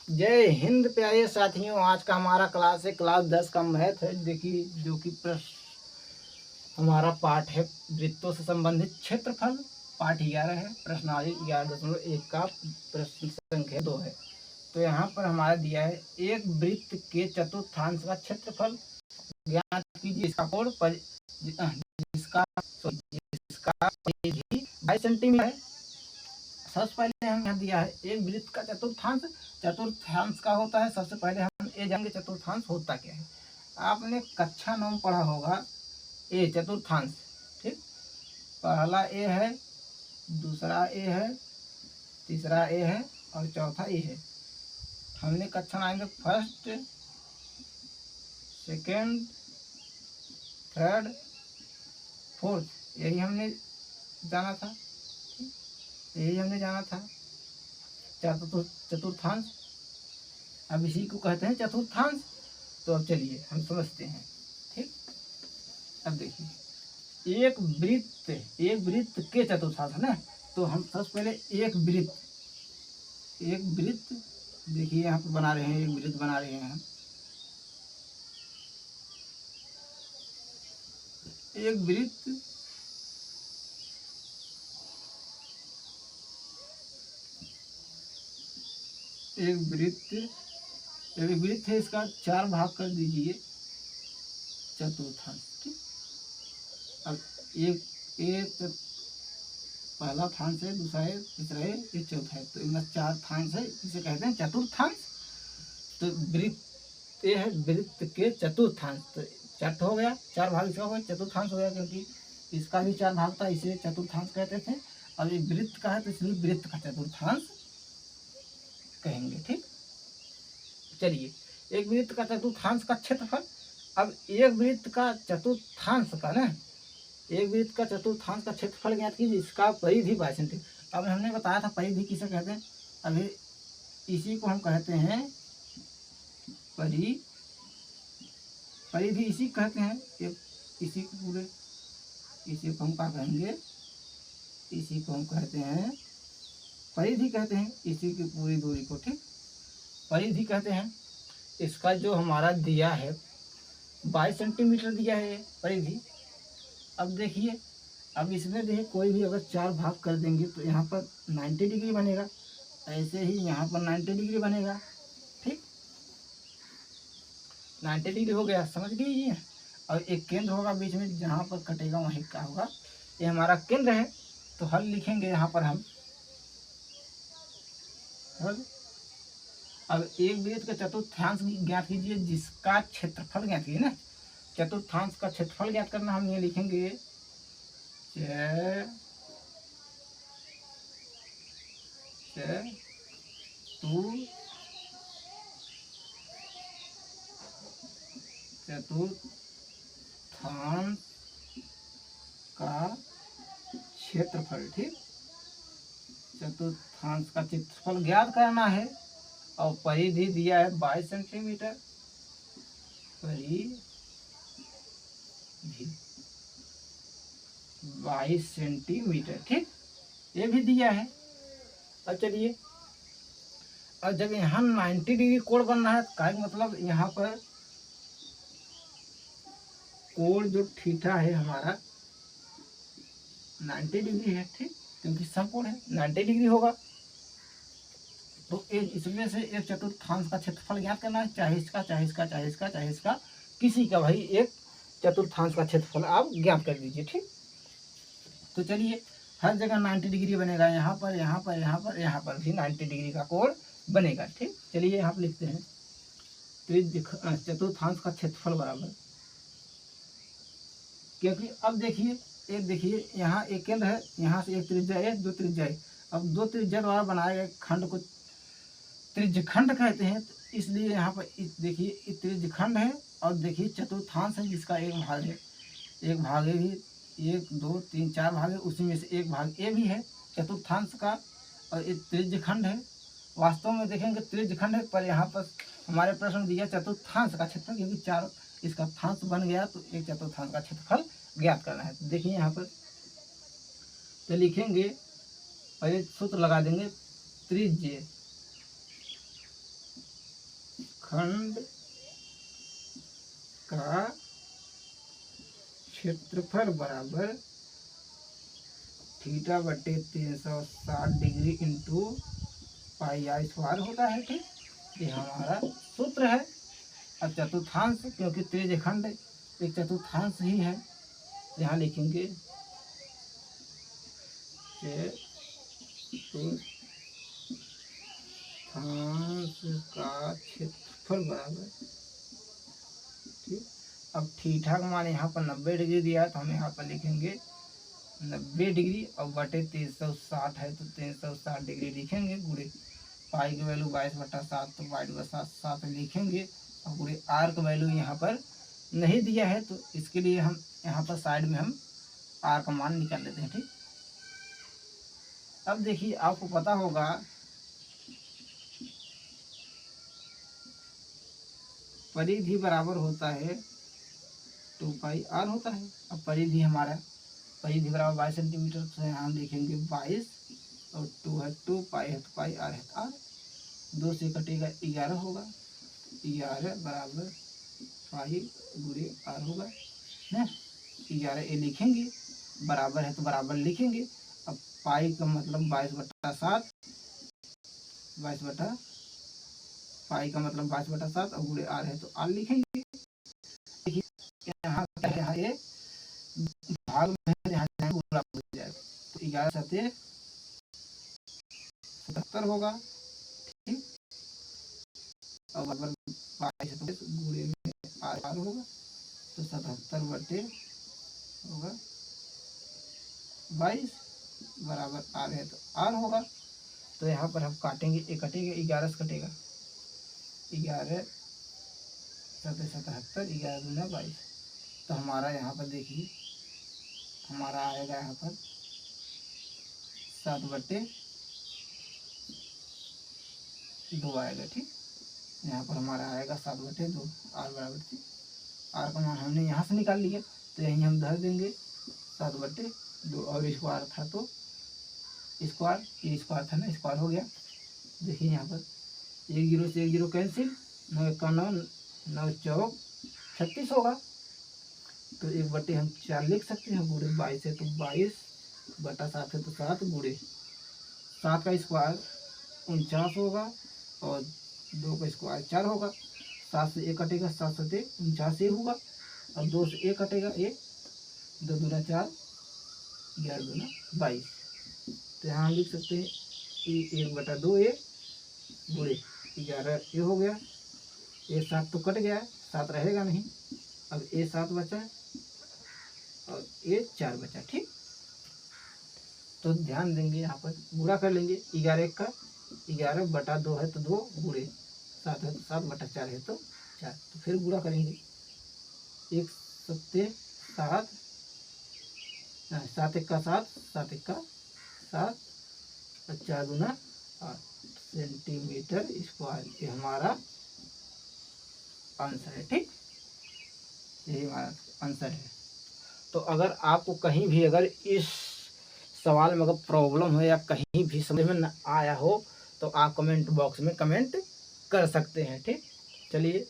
जय हिंद प्यारे साथियों। आज का हमारा क्लास है क्लास 10 का मैथ है। देखिए जो कि प्रश्न हमारा पाठ है वृत्तों से संबंधित क्षेत्रफल। पाठ 11 है, प्रश्नावली 11.1 का प्रश्न संख्या 2 है। तो यहाँ पर हमारा दिया है एक वृत्त के चतुर्थांश का क्षेत्रफल ज्ञात कीजिए। इसका कोण जिसका परिधि 22 सेंटीमीटर है। सबसे पहले हम यहाँ दिया है एक वृत्त का चतुर्थांश। चतुर्थांश का होता है, सबसे पहले हम ये जानेंगे चतुर्थांश होता क्या है। आपने कक्षा 9 में पढ़ा होगा ए चतुर्थांश। ठीक, पहला ए है, दूसरा ए है, तीसरा ए है और चौथा ए है। हमने कक्षा 9 में फर्स्ट, सेकेंड, थर्ड, फोर्थ यही हमने जाना था। यही हमने जाना था चतुर्थांश। अब इसी को कहते हैं चतुर्थांश। तो अब चलिए हम समझते हैं। ठीक, अब देखिए एक वृत्त के चतुर्थांश है ना। तो हम सबसे पहले एक वृत्त देखिए यहाँ पर बना रहे हैं, एक वृत्त बना रहे हैं हम। एक वृत्त है, इसका 4 भाग कर दीजिए चतुर्थांश। ठीक, अब एक पहला थांस है, दूसरा है, तीसरा है, ये चौथा है। तो इनमें 4 थांस है, इसे कहते हैं चतुर्थांश। तो वृत्त ये है वृत्त के चतुर्थांश। तो चट हो गया, 4 भाग इसका हो गया, चतुर्थांश हो गया, क्योंकि इसका भी 4 भाग था, इसे चतुर्थांश कहते थे। अब ये वृत्त का है तो इसलिए वृत्त का चतुर्थांश कहेंगे। ठीक, चलिए एक वृत्त का चतुर्थांश का क्षेत्रफल। अब एक वृत्त का चतुर्थांश का ना, एक वृत्त का चतुर्थांश का क्षेत्रफल ज्ञात कीजिए। इसका परिधि 22 सेंटीमीटर। अब हमने बताया था परिधि किसे कहते हैं। अभी इसी को हम कहते हैं परिधि इसी कहते हैं। इसी को पूरे, इसी को हम क्या कहेंगे, इसी को हम कहते हैं परिधि कहते हैं, इसी की पूरी दूरी को। ठीक, परिधि कहते हैं। इसका जो हमारा दिया है 22 सेंटीमीटर दिया है परिधि। अब देखिए, अब इसमें देखिए कोई भी अगर 4 भाग कर देंगे तो यहाँ पर 90 डिग्री बनेगा, ऐसे ही यहाँ पर 90 डिग्री बनेगा। ठीक, 90 डिग्री हो गया, समझ गए ये। और एक केंद्र होगा बीच में, जहाँ पर कटेगा वहीं का होगा, ये हमारा केंद्र है। तो हल लिखेंगे यहाँ पर हम हल। अब एक वृत्त का चतुर्थांश ज्ञात कीजिए, जिसका क्षेत्रफल ज्ञात कीजिए ना। चतुर्थांश का क्षेत्रफल ज्ञात करना, हम ये लिखेंगे चतुर्थांश का क्षेत्रफल। ठीक, चतुर्थांश का क्षेत्रफल ज्ञात करना है। और परिधि दिया है 22 सेंटीमीटर, परिधि 22 सेंटीमीटर। ठीक, ये भी दिया है। अब चलिए, और जब यहाँ 90 डिग्री कोण बनना है, का मतलब यहाँ पर कोण जो थीटा है हमारा 90 डिग्री है। ठीक, क्योंकि समकोण है, 90 डिग्री होगा। तो इसमें से एक चतुर्थांश का क्षेत्रफल ज्ञात करना है, चाहे इसका, चाहे इसका, चाहे इसका, चाहे इसका, किसी का भाई एक चतुर्थांश का क्षेत्रफल आप ज्ञात कर दीजिए। ठीक, तो चलिए हर जगह 90 डिग्री बनेगा, यहाँ पर, यहाँ पर, यहाँ पर, यहाँ पर भी 90 डिग्री का कोण बनेगा। ठीक, चलिए यहाँ पर लिखते हैं चतुर्थांश का क्षेत्रफल बराबर, क्योंकि अब देखिए, एक देखिए यहाँ एक केंद्र है, यहाँ से एक त्रिज्या है, दो त्रिज्या है। अब दो त्रिज्या द्वारा बनाए गए खंड को त्रिज्यखंड कहते हैं। तो इसलिए यहाँ पर देखिए त्रिज्यखंड है, और देखिए चतुर्थांश है जिसका एक भाग है, एक भाग है भी, 1 2 3 4 भाग है, उसी में से एक भाग ए भी है चतुर्थांश का। और एक त्रिज्यखंड है, वास्तव में देखेंगे त्रिज्यखंड है, पर यहाँ पर हमारे प्रश्न दिया चतुर्थांश का क्षेत्रफल, क्योंकि 4 इसका थांश बन गया, तो एक चतुर्थांश का क्षेत्रफल ज्ञात करना है। तो देखिए यहाँ पर तो लिखेंगे, पहले सूत्र लगा देंगे त्रिज्य खंड का क्षेत्रफल बराबर थीटा बटे 360 degree into pi r square होता है। ठीक, ये हमारा सूत्र है। अब चतुर्थांश, क्योंकि त्रिज्य खंड एक चतुर्थांश ही है, यहाँ लिखेंगे चतुर्थांश का क्षेत्रफल बराबर। ठीक, अब थीटा का मान यहाँ पर 90 डिग्री दिया है, तो हम यहाँ पर लिखेंगे 90 डिग्री और बटे 360 है तो 360 डिग्री लिखेंगे, गुणे पाई की वैल्यू 22/7 तो 22/7 लिखेंगे, और पूरे आर का वैल्यू यहाँ पर नहीं दिया है, तो इसके लिए हम यहाँ पर साइड में हम आर का मान निकाल लेते हैं। ठीक, अब देखिए आपको पता होगा परिधि बराबर होता है 2 पाई आर होता है। अब परिधि हमारा परिधि बराबर 22 सेंटीमीटर, तो यहाँ हम लिखेंगे 22 और 2 है 2 पाई है तो पाई आर है तो आर, 2 से कटेगा 11 होगा, 11 बराबर पाई गुणे आर होगा ना। 11 ये लिखेंगे, बराबर है तो बराबर लिखेंगे। अब पाई का मतलब 22/7, 22 पाई का मतलब 22/7 और गुणे आर है तो आर लिखेंगे। यहाँ ये भाग में यहाँ पूरा हो जाएगा, तो 11 सत्ते 77 होगा। ठीक, और बराबर 22 गुणे में आर होगा, तो 77 बटे होगा 22 बराबर आर है तो आर होगा। तो यहाँ पर हम काटेंगे, ये कटेगा 11 से कटेगा, 11 7 77, 11 दूना 22, तो हमारा यहाँ पर देखिए हमारा आएगा यहाँ पर 7/2 आएगा। ठीक, यहाँ पर हमारा आएगा 7/2, आर बराबर थी, आर का मान हमने यहाँ से निकाल लिया, तो यहीं हम धर देंगे 7/2, और स्क्वायर था तो स्क्वायर, ये स्क्वायर था ना, स्क्वायर हो गया। देखिए यहाँ पर 1 0 से 1 0 कैंसिल, 9 1 9, 9 4 36 होगा, तो 1/4 हम 4 लिख सकते हैं, गुणे 22 है तो 22/7 है तो 7 गुणे 7 का स्क्वायर 49 होगा, और 2 का स्क्वायर 4 होगा, 7 से 1 कटेगा, 7 7 49 ये होगा, और 2 से 1 कटेगा, 1 2 दूना 4, 11 दूना 22, तो यहाँ लिख सकते हैं 1/2 ये गुणे 11 ये हो गया, ये 7 तो कट गया, 7 रहेगा नहीं, अब ये 7 बचा और ये 4 बचा। ठीक, तो ध्यान देंगे यहाँ पर गुणा कर लेंगे, 11 का 11/2 है तो 2 गुणे 7 है तो 7/4 है तो 4, तो फिर गुणा करेंगे, 1 7 7 7 1 का 7 7 1 का 7 और 4 दूना 8 सेंटीमीटर स्क्वायर, ये हमारा आंसर है। ठीक, यही हमारा आंसर है। तो अगर आपको कहीं भी अगर इस सवाल में अगर प्रॉब्लम हो या कहीं भी समझ में न आया हो, तो आप कमेंट बॉक्स में कमेंट कर सकते हैं। ठीक, चलिए